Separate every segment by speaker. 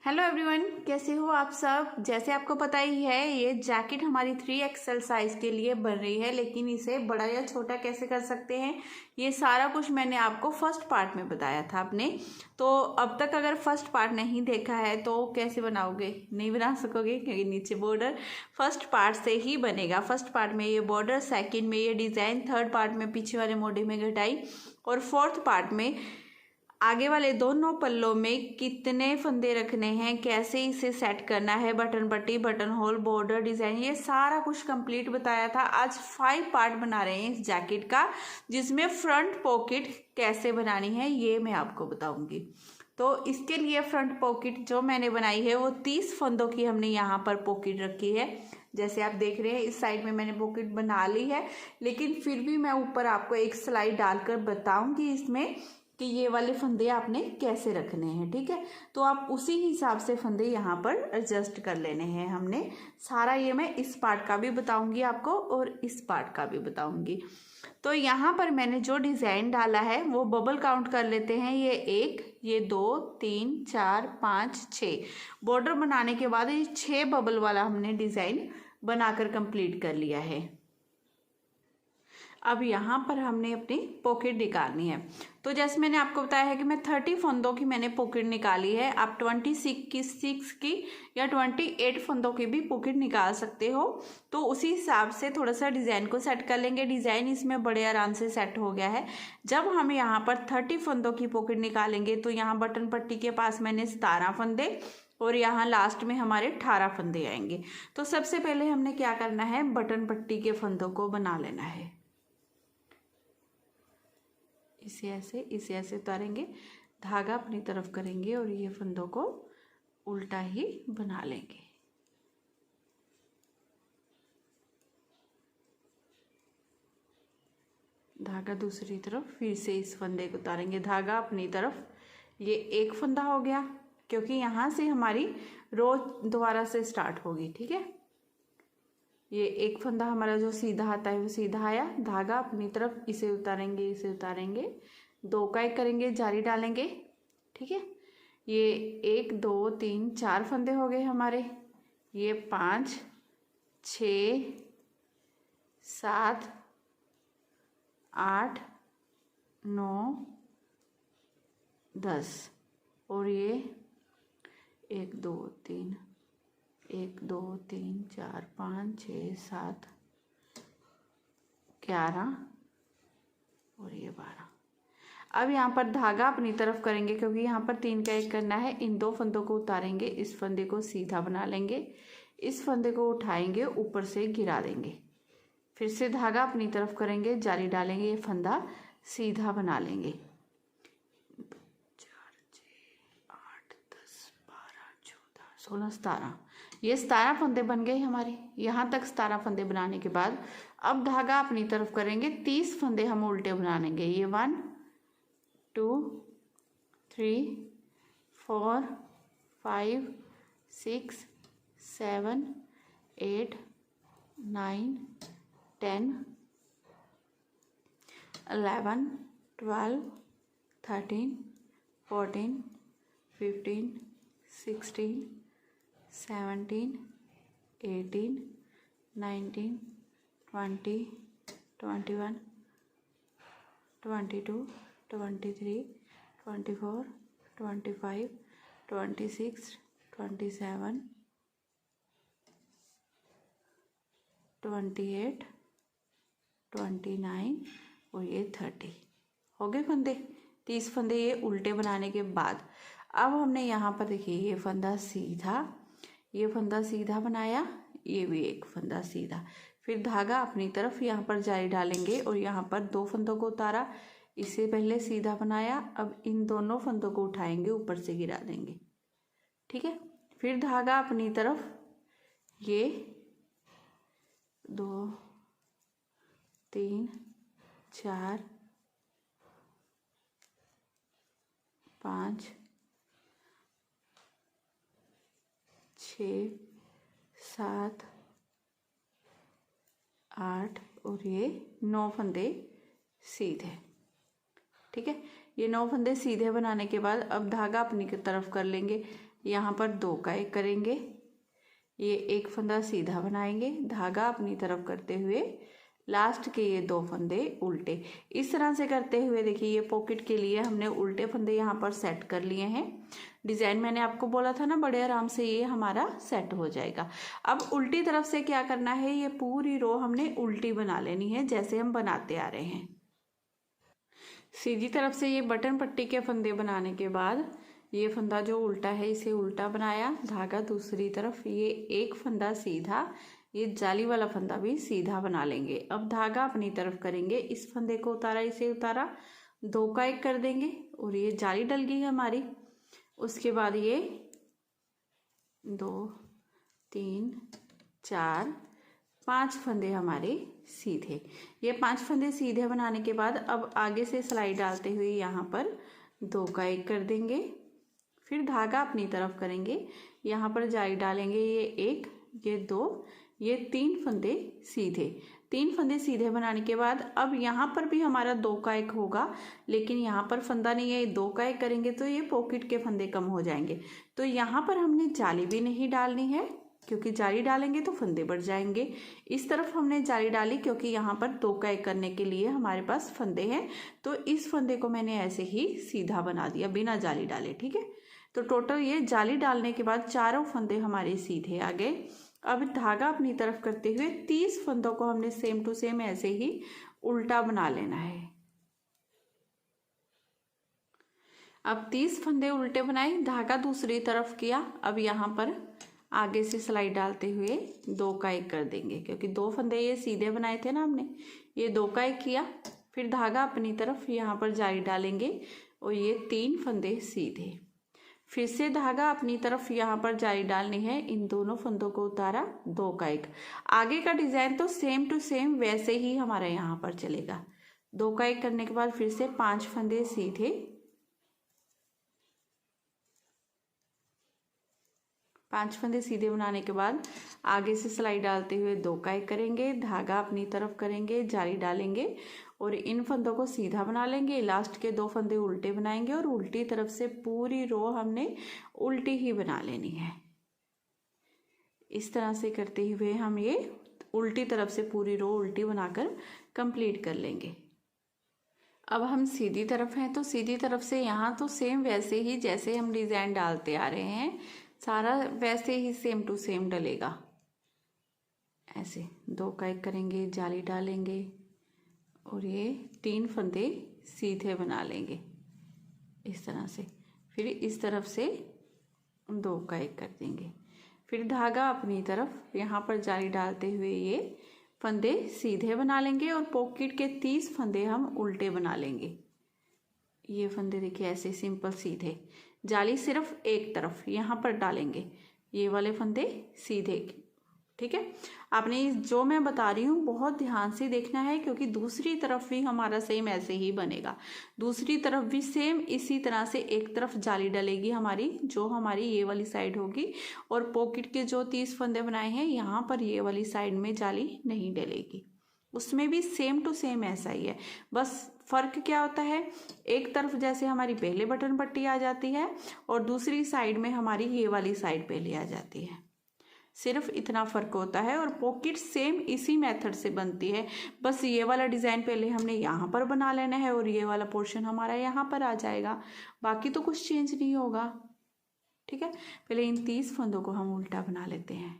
Speaker 1: Hello everyone, कैसे हो आप सब। जैसे आपको पता ही है ये जैकेट हमारी 3XL साइज के लिए बन रही है, लेकिन इसे बड़ा या छोटा कैसे कर सकते हैं ये सारा कुछ मैंने आपको फर्स्ट पार्ट में बताया था अपने। तो अब तक अगर फर्स्ट पार्ट नहीं देखा है तो कैसे बनाओगे, नहीं बना सकोगे क्योंकि नीचे बॉर्डर फर्स्ट पार्ट से ही बनेगा। फर्स्ट पार्ट में ये बॉर्डर, सेकंड में ये डिज़ाइन, थर्ड पार्ट में पीछे वाले मोढ़े में घटाई और फोर्थ पार्ट में आगे वाले दोनों पल्लों में कितने फंदे रखने हैं, कैसे इसे सेट करना है, बटन पट्टी, बटन होल, बॉर्डर डिज़ाइन, ये सारा कुछ कंप्लीट बताया था। आज 5 पार्ट बना रहे हैं इस जैकेट का, जिसमें फ्रंट पॉकेट कैसे बनानी है ये मैं आपको बताऊंगी। तो इसके लिए फ्रंट पॉकेट जो मैंने बनाई है वो 30 फंदों की हमने यहाँ पर पॉकेट रखी है। जैसे आप देख रहे हैं इस साइड में मैंने पॉकेट बना ली है, लेकिन फिर भी मैं ऊपर आपको एक स्लाइड डालकर बताऊंगी इसमें कि ये वाले फंदे आपने कैसे रखने हैं। ठीक है, तो आप उसी हिसाब से फंदे यहाँ पर एडजस्ट कर लेने हैं हमने सारा। ये मैं इस पार्ट का भी बताऊंगी आपको और इस पार्ट का भी बताऊंगी। तो यहाँ पर मैंने जो डिज़ाइन डाला है वो बबल काउंट कर लेते हैं। ये 1, ये 2, 3, 4, 5, 6 बॉर्डर बनाने के बाद ये 6 बबल वाला हमने डिज़ाइन बनाकर कंप्लीट कर लिया है। अब यहाँ पर हमने अपनी पॉकेट निकालनी है। तो जैसे मैंने आपको बताया है कि मैं 30 फंदों की मैंने पॉकेट निकाली है। आप 26 की या 28 फंदों की भी पॉकेट निकाल सकते हो। तो उसी हिसाब से थोड़ा सा डिज़ाइन को सेट कर लेंगे। डिज़ाइन इसमें बड़े आराम से सेट हो गया है। जब हम यहाँ पर 30 फंदों की पॉकेट निकालेंगे तो यहाँ बटन पट्टी के पास मैंने 17 फंदे और यहाँ लास्ट में हमारे 18 फंदे आएंगे। तो सबसे पहले हमने क्या करना है, बटन पट्टी के फंदों को बना लेना है। इसे ऐसे उतारेंगे, धागा अपनी तरफ करेंगे और ये फंदों को उल्टा ही बना लेंगे। धागा दूसरी तरफ, फिर से इस फंदे को उतारेंगे, धागा अपनी तरफ। ये एक फंदा हो गया क्योंकि यहाँ से हमारी रो दोबारा से स्टार्ट होगी। ठीक है, ये एक फंदा हमारा जो सीधा आता है वो सीधा आया, धागा अपनी तरफ, इसे उतारेंगे, इसे उतारेंगे, 2 का 1 करेंगे, जारी डालेंगे। ठीक है, ये 1, 2, 3, 4 फंदे हो गए हमारे। ये 5, 6, 7, 8, 9, 10 और ये 1, 2, 3, 1, 2, 3, 4, 5, 6, 7, 11 और ये 12। अब यहाँ पर धागा अपनी तरफ करेंगे क्योंकि यहाँ पर 3 का 1 करना है। इन 2 फंदों को उतारेंगे, इस फंदे को सीधा बना लेंगे, इस फंदे को उठाएंगे, ऊपर से गिरा देंगे, फिर से धागा अपनी तरफ करेंगे, जारी डालेंगे, ये फंदा सीधा बना लेंगे। 4, 6, 8, 10, 12, 14, 16, 17, ये 17 फंदे बन गए हमारे। यहाँ तक 17 फंदे बनाने के बाद अब धागा अपनी तरफ करेंगे, 30 फंदे हम उल्टे बना लेंगे। ये 1, 2, 3, 4, 5, 6, 7, 8, 9, 10, 11, 12, 13, 14, 15, 16, 17, 18, 19, 20, 21, 22, 23, 24, 25, 26, 27, 28, 29 और ये 30 हो गए फंदे। 30 फंदे ये उल्टे बनाने के बाद अब हमने यहाँ पर देखिए ये फंदा सीधा, ये फंदा सीधा बनाया, ये भी एक फंदा सीधा, फिर धागा अपनी तरफ यहाँ पर जारी डालेंगे और यहाँ पर 2 फंदों को उतारा, इसे पहले सीधा बनाया, अब इन दोनों फंदों को उठाएंगे, ऊपर से गिरा देंगे। ठीक है, फिर धागा अपनी तरफ, ये 2, 3, 4, 5, 6, 7, 8 और ये 9 फंदे सीधे। ठीक है, ये 9 फंदे सीधे बनाने के बाद अब धागा अपनी की तरफ कर लेंगे, यहाँ पर 2 का 1 करेंगे, ये एक फंदा सीधा बनाएंगे, धागा अपनी तरफ करते हुए लास्ट के ये 2 फंदे उल्टे। इस तरह से करते हुए देखिए ये पॉकेट के लिए हमने उल्टे फंदे यहाँ पर सेट कर लिए हैं। डिज़ाइन मैंने आपको बोला था ना, बड़े आराम से ये हमारा सेट हो जाएगा। अब उल्टी तरफ से क्या करना है, ये पूरी रो हमने उल्टी बना लेनी है जैसे हम बनाते आ रहे हैं। सीधी तरफ से ये बटन पट्टी के फंदे बनाने के बाद ये फंदा जो उल्टा है इसे उल्टा बनाया, धागा दूसरी तरफ, ये एक फंदा सीधा, ये जाली वाला फंदा भी सीधा बना लेंगे। अब धागा अपनी तरफ करेंगे, इस फंदे को उतारा, इसे उतारा, 2 का 1 कर देंगे और ये जाली डल गई हमारी। उसके बाद ये 2 3 4 5 फंदे हमारे सीधे। ये 5 फंदे सीधे बनाने के बाद अब आगे से सिलाई डालते हुए यहाँ पर 2 का 1 कर देंगे, फिर धागा अपनी तरफ करेंगे, यहाँ पर जाली डालेंगे, ये 1, ये 2, ये 3 फंदे सीधे। 3 फंदे सीधे बनाने के बाद अब यहाँ पर भी हमारा 2 का 1 होगा, लेकिन यहाँ पर फंदा नहीं है, 2 का 1 करेंगे तो ये पॉकेट के फंदे कम हो जाएंगे। तो यहाँ पर हमने जाली भी नहीं डालनी है, क्योंकि जाली डालेंगे तो फंदे बढ़ जाएंगे। इस तरफ हमने जाली डाली क्योंकि यहाँ पर 2 का 1 करने के लिए हमारे पास फंदे हैं, तो इस फंदे को मैंने ऐसे ही सीधा बना दिया बिना जाली डाले। ठीक है, तो टोटल ये जाली डालने के बाद चारों फंदे हमारे सीधे आ गए। अब धागा अपनी तरफ करते हुए 30 फंदों को हमने सेम टू सेम ऐसे ही उल्टा बना लेना है। अब 30 फंदे उल्टे बनाए, धागा दूसरी तरफ किया। अब यहाँ पर आगे से सिलाई डालते हुए 2 का 1 कर देंगे, क्योंकि 2 फंदे ये सीधे बनाए थे ना हमने, ये 2 का 1 किया। फिर धागा अपनी तरफ यहाँ पर जाली डालेंगे और ये 3 फंदे सीधे, फिर से धागा अपनी तरफ यहाँ पर जाली डालनी है, इन दोनों फंदों को उतारा, 2 का 1। आगे का डिजाइन तो सेम टू सेम वैसे ही हमारा यहाँ पर चलेगा। 2 का 1 करने के बाद फिर से 5 फंदे सीधे, 5 फंदे सीधे बनाने के बाद आगे से सिलाई डालते हुए 2 का 1 करेंगे, धागा अपनी तरफ करेंगे, जाली डालेंगे और इन फंदों को सीधा बना लेंगे। लास्ट के 2 फंदे उल्टे बनाएंगे और उल्टी तरफ से पूरी रो हमने उल्टी ही बना लेनी है। इस तरह से करते हुए हम ये उल्टी तरफ से पूरी रो उल्टी बनाकर कंप्लीट कर लेंगे। अब हम सीधी तरफ हैं, तो सीधी तरफ से यहाँ तो सेम वैसे ही जैसे हम डिजाइन डालते आ रहे हैं, सारा वैसे ही सेम टू सेम डलेगा। ऐसे 2 का 1 करेंगे, जाली डालेंगे और ये 3 फंदे सीधे बना लेंगे इस तरह से। फिर इस तरफ से 2 का 1 कर देंगे, फिर धागा अपनी तरफ यहाँ पर जाली डालते हुए ये फंदे सीधे बना लेंगे और पॉकेट के 30 फंदे हम उल्टे बना लेंगे। ये फंदे देखिए ऐसे सिंपल सीधे, जाली सिर्फ एक तरफ यहाँ पर डालेंगे, ये वाले फंदे सीधे। ठीक है, आपने जो मैं बता रही हूँ बहुत ध्यान से देखना है, क्योंकि दूसरी तरफ भी हमारा सेम ऐसे ही बनेगा। दूसरी तरफ भी सेम इसी तरह से एक तरफ जाली डलेगी हमारी, जो हमारी ये वाली साइड होगी, और पॉकेट के जो 30 फंदे बनाए हैं यहाँ पर ये वाली साइड में जाली नहीं डलेगी। उसमें भी सेम टू सेम ऐसा ही है, बस फर्क क्या होता है, एक तरफ जैसे हमारी पहले बटन पट्टी आ जाती है और दूसरी साइड में हमारी ये वाली साइड पहले आ जाती है, सिर्फ इतना फ़र्क होता है। और पॉकेट सेम इसी मेथड से बनती है, बस ये वाला डिज़ाइन पहले हमने यहाँ पर बना लेना है और ये वाला पोर्शन हमारा यहाँ पर आ जाएगा, बाकी तो कुछ चेंज नहीं होगा। ठीक है, पहले इन 30 फंदों को हम उल्टा बना लेते हैं।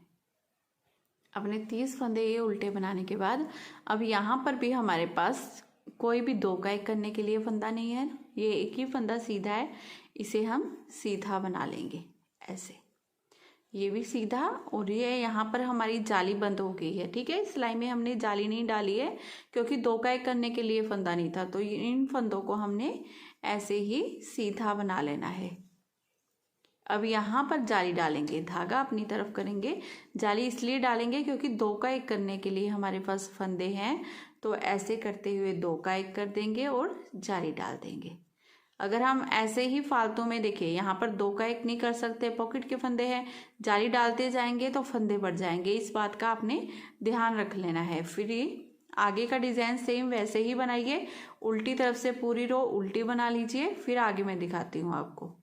Speaker 1: अपने 30 फंदे ये उल्टे बनाने के बाद अब यहाँ पर भी हमारे पास कोई भी 2 का 1 करने के लिए फंदा नहीं है, ये एक ही फंदा सीधा है, इसे हम सीधा बना लेंगे ऐसे, ये भी सीधा। और ये यहाँ पर हमारी जाली बंद हो गई है। ठीक है, सिलाई में हमने जाली नहीं डाली है क्योंकि 2 का 1 करने के लिए फंदा नहीं था, तो इन फंदों को हमने ऐसे ही सीधा बना लेना है। अब यहाँ पर जाली डालेंगे, धागा अपनी तरफ करेंगे, जाली इसलिए डालेंगे क्योंकि 2 का 1 करने के लिए हमारे पास फंदे हैं, तो ऐसे करते हुए 2 का 1 कर देंगे और जाली डाल देंगे। अगर हम ऐसे ही फालतू में देखिए यहाँ पर 2 का 1 नहीं कर सकते, पॉकेट के फंदे हैं, जाली डालते जाएंगे तो फंदे बढ़ जाएंगे, इस बात का आपने ध्यान रख लेना है। फिर आगे का डिज़ाइन सेम वैसे ही बनाइए, उल्टी तरफ से पूरी रो उल्टी बना लीजिए, फिर आगे मैं दिखाती हूँ आपको।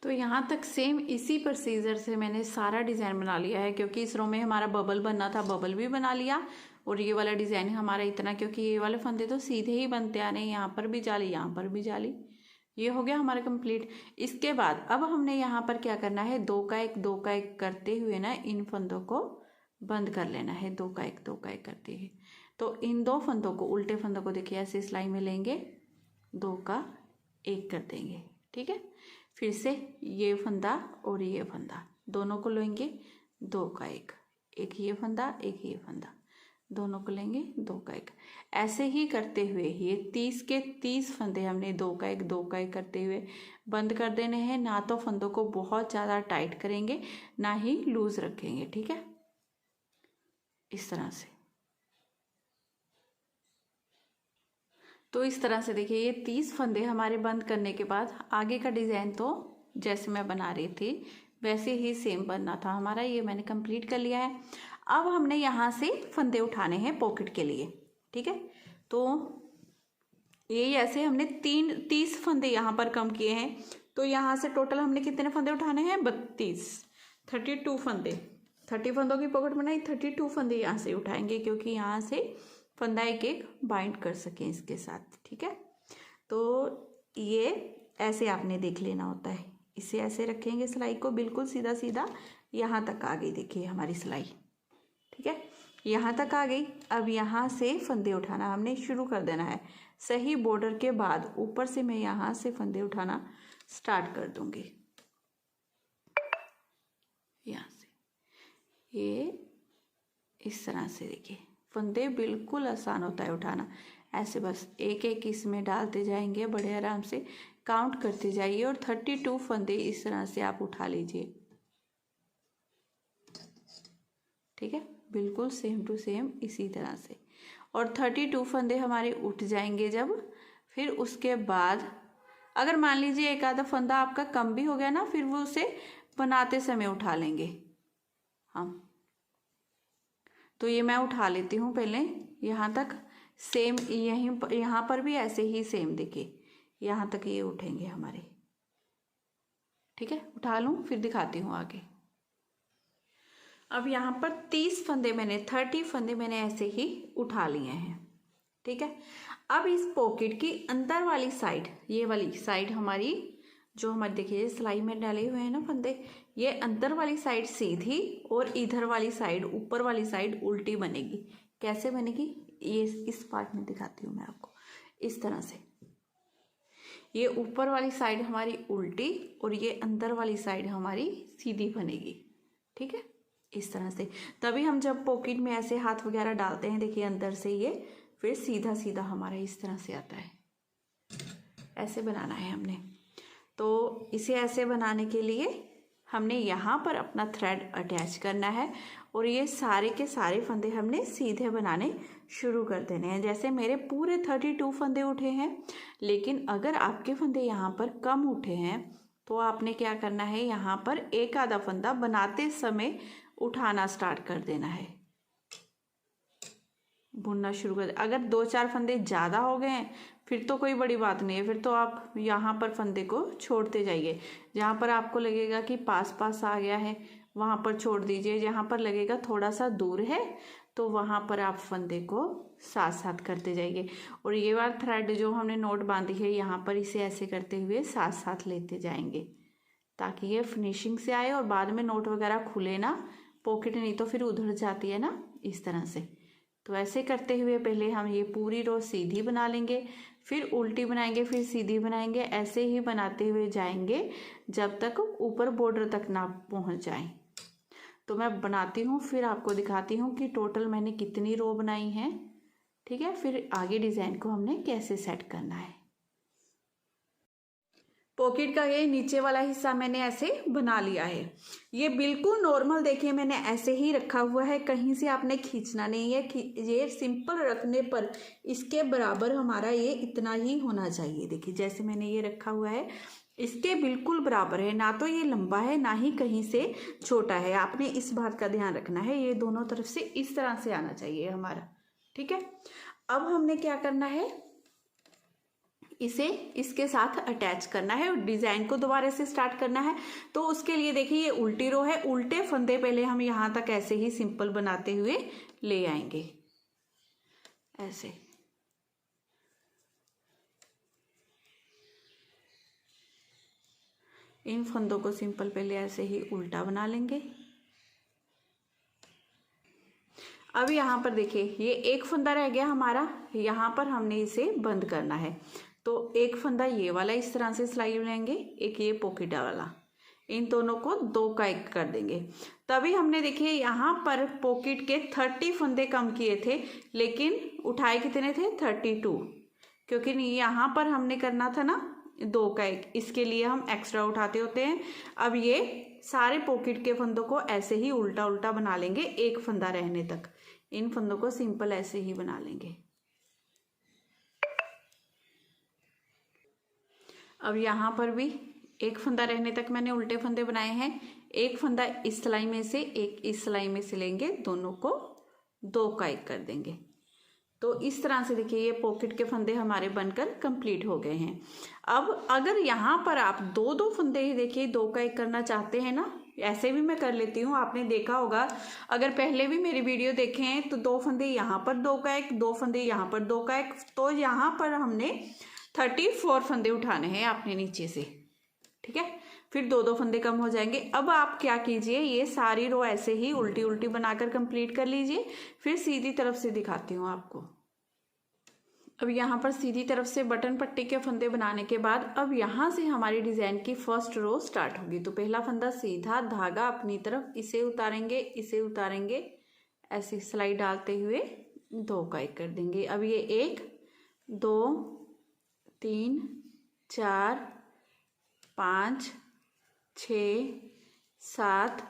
Speaker 1: तो यहाँ तक सेम इसी प्रोसीजर से मैंने सारा डिज़ाइन बना लिया है, क्योंकि इस रो में हमारा बबल बनना था, बबल भी बना लिया। और ये वाला डिज़ाइन हमारा इतना, क्योंकि ये वाले फंदे तो सीधे ही बनते आ रहे हैं, यहाँ पर भी जाली, यहाँ पर भी जाली। ये हो गया हमारा कंप्लीट। इसके बाद अब हमने यहाँ पर क्या करना है, 2 का 1 2 का 1 करते हुए ना इन फंदों को बंद कर लेना है, 2 का 1 2 का 1 करते हुए। तो इन 2 फंदों को, उल्टे फंदों को देखिए ऐसे सिलाई में लेंगे, 2 का 1 कर देंगे। ठीक है, फिर से ये फंदा और ये फंदा दोनों को लेंगे, 2 का 1, एक ये फंदा एक ये फंदा, दोनों को लेंगे 2 का 1। ऐसे ही करते हुए ये 30 के 30 फंदे हमने 2 का 1 2 का 1 करते हुए बंद कर देने हैं। ना तो फंदों को बहुत ज़्यादा टाइट करेंगे, ना ही लूज रखेंगे। ठीक है, इस तरह से। तो इस तरह से देखिए ये 30 फंदे हमारे बंद करने के बाद आगे का डिज़ाइन तो जैसे मैं बना रही थी वैसे ही सेम बनना था हमारा। ये मैंने कंप्लीट कर लिया है। अब हमने यहाँ से फंदे उठाने हैं पॉकेट के लिए। ठीक है, तो ये ऐसे हमने 30 फंदे यहाँ पर कम किए हैं। तो यहाँ से टोटल हमने कितने फंदे उठाने हैं, 32 फंदे। 30 फंदों की पॉकेट बनाई, 32 फंदे यहाँ से उठाएंगे, क्योंकि यहाँ से फंदा एक एक बाइंड कर सकें इसके साथ। ठीक है, तो ये ऐसे आपने देख लेना होता है। इसे ऐसे रखेंगे सिलाई को बिल्कुल सीधा सीधा, यहाँ तक आ गई देखिए हमारी सिलाई। ठीक है, यहाँ तक आ गई। अब यहाँ से फंदे उठाना हमने शुरू कर देना है। सही बॉर्डर के बाद ऊपर से मैं यहाँ से फंदे उठाना स्टार्ट कर दूंगी। यहाँ से ये इस तरह से देखिए, फंदे बिल्कुल आसान होता है उठाना। ऐसे बस एक एक इसमें डालते जाएंगे, बड़े आराम से काउंट करते जाइए और 32 फंदे इस तरह से आप उठा लीजिए। ठीक है, बिल्कुल सेम टू सेम इसी तरह से। और 32 फंदे हमारे उठ जाएंगे जब, फिर उसके बाद अगर मान लीजिए एक आधा फंदा आपका कम भी हो गया ना, फिर वो उसे बनाते समय उठा लेंगे हम। तो ये मैं उठा लेती हूँ पहले यहाँ तक। सेम यहाँ पर भी ऐसे ही सेम देखिए, यहाँ तक ये उठेंगे हमारे। ठीक है, उठा लूँ फिर दिखाती हूँ आगे। अब यहाँ पर 30 फंदे मैंने 30 फंदे मैंने ऐसे ही उठा लिए हैं। ठीक है, अब इस पॉकेट की अंदर वाली साइड, ये वाली साइड हमारी जो हमारी देखिए सिलाई में डाले हुए हैं ना फंदे, ये अंदर वाली साइड सीधी और इधर वाली साइड, ऊपर वाली साइड उल्टी बनेगी। कैसे बनेगी ये इस पार्ट में दिखाती हूँ मैं आपको। इस तरह से ये ऊपर वाली साइड हमारी उल्टी और ये अंदर वाली साइड हमारी सीधी बनेगी। ठीक है, इस तरह से। तभी हम जब पॉकेट में ऐसे हाथ वगैरह डालते हैं देखिए अंदर से ये फिर सीधा सीधा हमारा इस तरह से आता है। ऐसे बनाना है हमने। तो इसे ऐसे बनाने के लिए हमने यहाँ पर अपना थ्रेड अटैच करना है और ये सारे के सारे फंदे हमने सीधे बनाने शुरू कर देने हैं। जैसे मेरे पूरे 32 फंदे उठे हैं, लेकिन अगर आपके फंदे यहाँ पर कम उठे हैं तो आपने क्या करना है, यहाँ पर एक आधा फंदा बनाते समय उठाना स्टार्ट कर देना है, बुनना शुरू कर। अगर 2-4 फंदे ज़्यादा हो गए हैं फिर तो कोई बड़ी बात नहीं है, फिर तो आप यहाँ पर फंदे को छोड़ते जाइए। जहाँ पर आपको लगेगा कि पास पास आ गया है वहाँ पर छोड़ दीजिए, जहाँ पर लगेगा थोड़ा सा दूर है तो वहाँ पर आप फंदे को साथ साथ करते जाइए। और ये वाला थ्रेड जो हमने नोट बांधी है यहाँ पर इसे ऐसे करते हुए साथ साथ लेते जाएंगे ताकि ये फिनिशिंग से आए और बाद में नोट वगैरह खुले ना, पॉकेट नहीं तो फिर उधर जाती है ना, इस तरह से। तो ऐसे करते हुए पहले हम ये पूरी रो सीधी बना लेंगे, फिर उल्टी बनाएंगे, फिर सीधी बनाएंगे। ऐसे ही बनाते हुए जाएंगे जब तक ऊपर बॉर्डर तक ना पहुंच जाए। तो मैं बनाती हूँ फिर आपको दिखाती हूँ कि टोटल मैंने कितनी रो बनाई हैं। ठीक है, फिर आगे डिज़ाइन को हमने कैसे सेट करना है। पॉकेट का ये नीचे वाला हिस्सा मैंने ऐसे बना लिया है। ये बिल्कुल नॉर्मल देखिए मैंने ऐसे ही रखा हुआ है, कहीं से आपने खींचना नहीं है। ये सिंपल रखने पर इसके बराबर हमारा ये इतना ही होना चाहिए। देखिए जैसे मैंने ये रखा हुआ है इसके बिल्कुल बराबर है, ना तो ये लंबा है ना ही कहीं से छोटा है। आपने इस बात का ध्यान रखना है, ये दोनों तरफ से इस तरह से आना चाहिए हमारा। ठीक है, अब हमने क्या करना है, इसे इसके साथ अटैच करना है और डिज़ाइन को दोबारा से स्टार्ट करना है। तो उसके लिए देखिए ये उल्टी रो है, उल्टे फंदे पहले हम यहाँ तक ऐसे ही सिंपल बनाते हुए ले आएंगे, ऐसे। इन फंदों को सिंपल पहले ऐसे ही उल्टा बना लेंगे। अब यहाँ पर देखिए ये एक फंदा रह गया हमारा, यहाँ पर हमने इसे बंद करना है। तो एक फंदा ये वाला इस तरह से सिलाई लेंगे, एक ये पॉकेट वाला, इन दोनों को 2 का 1 कर देंगे। तभी हमने देखिए यहाँ पर पॉकेट के 30 फंदे कम किए थे, लेकिन उठाए कितने थे 32, क्योंकि यहाँ पर हमने करना था ना 2 का 1, इसके लिए हम एक्स्ट्रा उठाते होते हैं। अब ये सारे पॉकेट के फंदों को ऐसे ही उल्टा उल्टा बना लेंगे एक फंदा रहने तक। इन फंदों को सिंपल ऐसे ही बना लेंगे। अब यहाँ पर भी एक फंदा रहने तक मैंने उल्टे फंदे बनाए हैं। एक फंदा इस सिलाई में से, एक इस सिलाई में से लेंगे, दोनों को 2 का 1 कर देंगे। तो इस तरह से देखिए ये पॉकेट के फंदे हमारे बनकर कंप्लीट हो गए हैं। अब अगर यहाँ पर आप 2-2 फंदे ही देखिए 2 का 1 करना चाहते हैं ना, ऐसे भी मैं कर लेती हूँ, आपने देखा होगा अगर पहले भी मेरी वीडियो देखे हैं तो 2 फंदे यहाँ पर 2 का 1, 2 फंदे यहाँ पर 2 का 1, तो यहाँ पर हमने 34 फंदे उठाने हैं आपने नीचे से, ठीक है। फिर 2-2 फंदे कम हो जाएंगे। अब आप क्या कीजिए, ये सारी रो ऐसे ही उल्टी उल्टी बनाकर कंप्लीट कर लीजिए। फिर सीधी तरफ से दिखाती हूँ आपको। अब यहाँ पर सीधी तरफ से बटन पट्टी के फंदे बनाने के बाद अब यहाँ से हमारी डिज़ाइन की फर्स्ट रो स्टार्ट होगी। तो पहला फंदा सीधा धागा अपनी तरफ, इसे उतारेंगे, इसे उतारेंगे, ऐसे सिलाई डालते हुए 2 का 1 कर देंगे। अब ये 1 2 3 4 5 6 7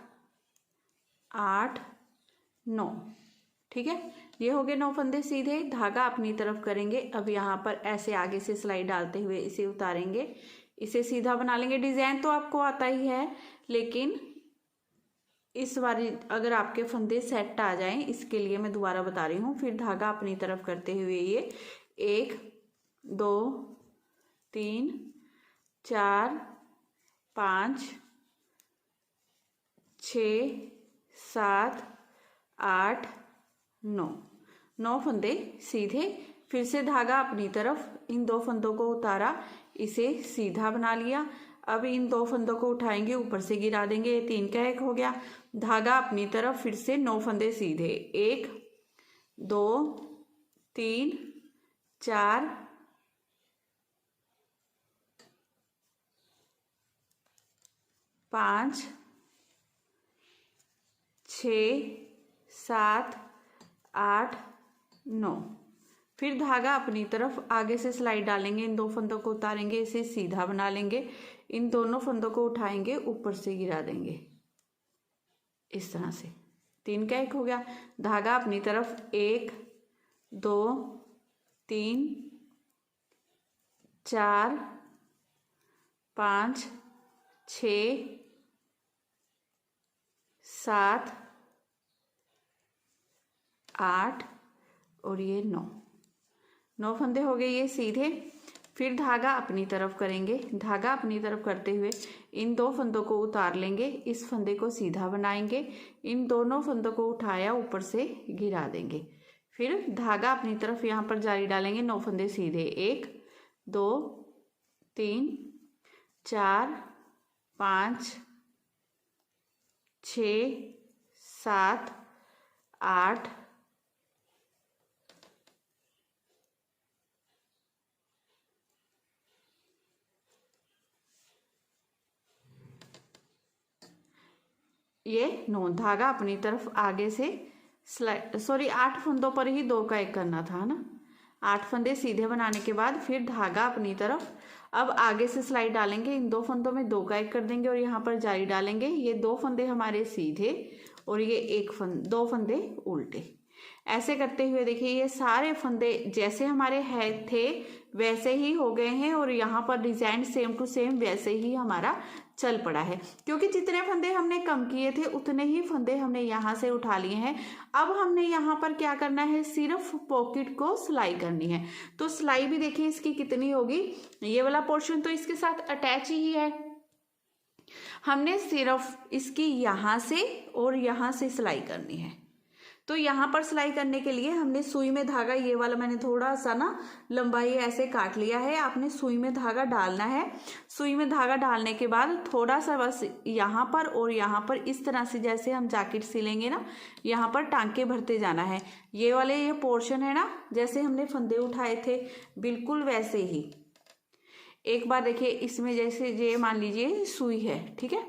Speaker 1: 8 9, ठीक है। ये हो गए 9 फंदे सीधे, धागा अपनी तरफ करेंगे। अब यहाँ पर ऐसे आगे से सिलाई डालते हुए इसे उतारेंगे, इसे सीधा बना लेंगे। डिज़ाइन तो आपको आता ही है, लेकिन इस बार अगर आपके फंदे सेट आ जाएं, इसके लिए मैं दोबारा बता रही हूँ। फिर धागा अपनी तरफ करते हुए ये 1 2 3 4 5 6 7 8 9 फंदे सीधे। फिर से धागा अपनी तरफ, इन 2 फंदों को उतारा, इसे सीधा बना लिया। अब इन 2 फंदों को उठाएंगे, ऊपर से गिरा देंगे, ये 3 का 1 हो गया। धागा अपनी तरफ, फिर से 9 फंदे सीधे, 1 2 3 4 5 6 7 8 9। फिर धागा अपनी तरफ आगे से सिलाई डालेंगे, इन 2 फंदों को उतारेंगे, इसे सीधा बना लेंगे, इन दोनों फंदों को उठाएंगे, ऊपर से गिरा देंगे इस तरह से। 3 का 1 हो गया। धागा अपनी तरफ, 1 2 3 4 5 6 7 8 और ये 9 फंदे हो गए ये सीधे। फिर धागा अपनी तरफ करेंगे, धागा अपनी तरफ करते हुए इन 2 फंदों को उतार लेंगे, इस फंदे को सीधा बनाएंगे, इन दोनों फंदों को उठाया, ऊपर से गिरा देंगे। फिर धागा अपनी तरफ यहाँ पर जारी डालेंगे, 9 फंदे सीधे, 1 2 3 4 5 6 7 8 ये 9। धागा अपनी तरफ आगे से सिलाई 8 फंदों पर ही 2 का 1 करना था ना। 8 फंदे सीधे बनाने के बाद फिर धागा अपनी तरफ, अब आगे से सिलाई डालेंगे, इन 2 फंदों में 2 का 1 कर देंगे और यहाँ पर जारी डालेंगे। ये 2 फंदे हमारे सीधे और ये 2 फंदे उल्टे। ऐसे करते हुए देखिए ये सारे फंदे जैसे हमारे है थे वैसे ही हो गए हैं और यहाँ पर डिजाइन सेम टू सेम वैसे ही हमारा चल पड़ा है, क्योंकि जितने फंदे हमने कम किए थे उतने ही फंदे हमने यहाँ से उठा लिए हैं। अब हमने यहाँ पर क्या करना है, सिर्फ पॉकेट को सिलाई करनी है। तो सिलाई भी देखिए इसकी कितनी होगी, ये वाला पोर्शन तो इसके साथ अटैच ही है, हमने सिर्फ इसकी यहाँ से और यहाँ से सिलाई करनी है। तो यहाँ पर सिलाई करने के लिए हमने सुई में धागा, ये वाला मैंने थोड़ा सा ना लंबाई ऐसे काट लिया है, आपने सुई में धागा डालना है। सुई में धागा डालने के बाद थोड़ा सा बस यहाँ पर और यहाँ पर इस तरह से जैसे हम जैकेट सिलेंगे ना, यहाँ पर टांके भरते जाना है। ये वाले ये पोर्शन है ना, जैसे हमने फंदे उठाए थे बिल्कुल वैसे ही। एक बार देखिए इसमें जैसे ये मान लीजिए सुई है, ठीक है,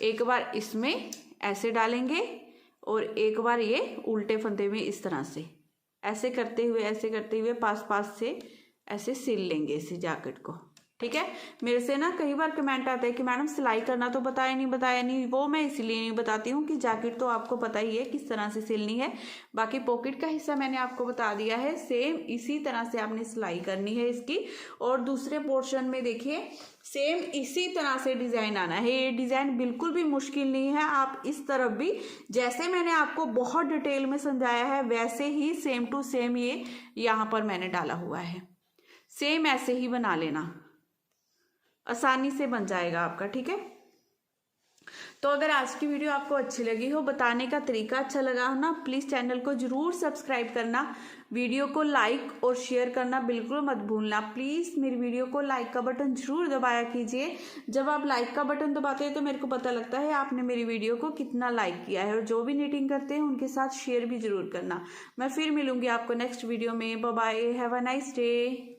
Speaker 1: एक बार इसमें ऐसे डालेंगे और एक बार ये उल्टे फंदे में इस तरह से ऐसे करते हुए पास पास से ऐसे सिल लेंगे इसी जैकेट को, ठीक है। मेरे से ना कई बार कमेंट आता है कि मैडम सिलाई करना तो बताया नहीं, वो मैं इसलिए नहीं बताती हूँ कि जैकेट तो आपको पता ही है किस तरह से सिलनी है, बाकी पॉकेट का हिस्सा मैंने आपको बता दिया है। सेम इसी तरह से आपने सिलाई करनी है इसकी। और दूसरे पोर्शन में देखिए सेम इसी तरह से डिज़ाइन आना है। ये डिज़ाइन बिल्कुल भी मुश्किल नहीं है, आप इस तरफ भी जैसे मैंने आपको बहुत डिटेल में समझाया है वैसे ही सेम टू सेम ये यहाँ पर मैंने डाला हुआ है, सेम ऐसे ही बना लेना, आसानी से बन जाएगा आपका, ठीक है। तो अगर आज की वीडियो आपको अच्छी लगी हो, बताने का तरीका अच्छा लगा हो ना, प्लीज़ चैनल को ज़रूर सब्सक्राइब करना, वीडियो को लाइक और शेयर करना बिल्कुल मत भूलना। प्लीज़ मेरी वीडियो को लाइक का बटन ज़रूर दबाया कीजिए। जब आप लाइक का बटन दबाते हैं तो मेरे को पता लगता है आपने मेरी वीडियो को कितना लाइक किया है। और जो भी नीटिंग करते हैं उनके साथ शेयर भी ज़रूर करना। मैं फिर मिलूँगी आपको नेक्स्ट वीडियो में। Bye bye, have a nice day.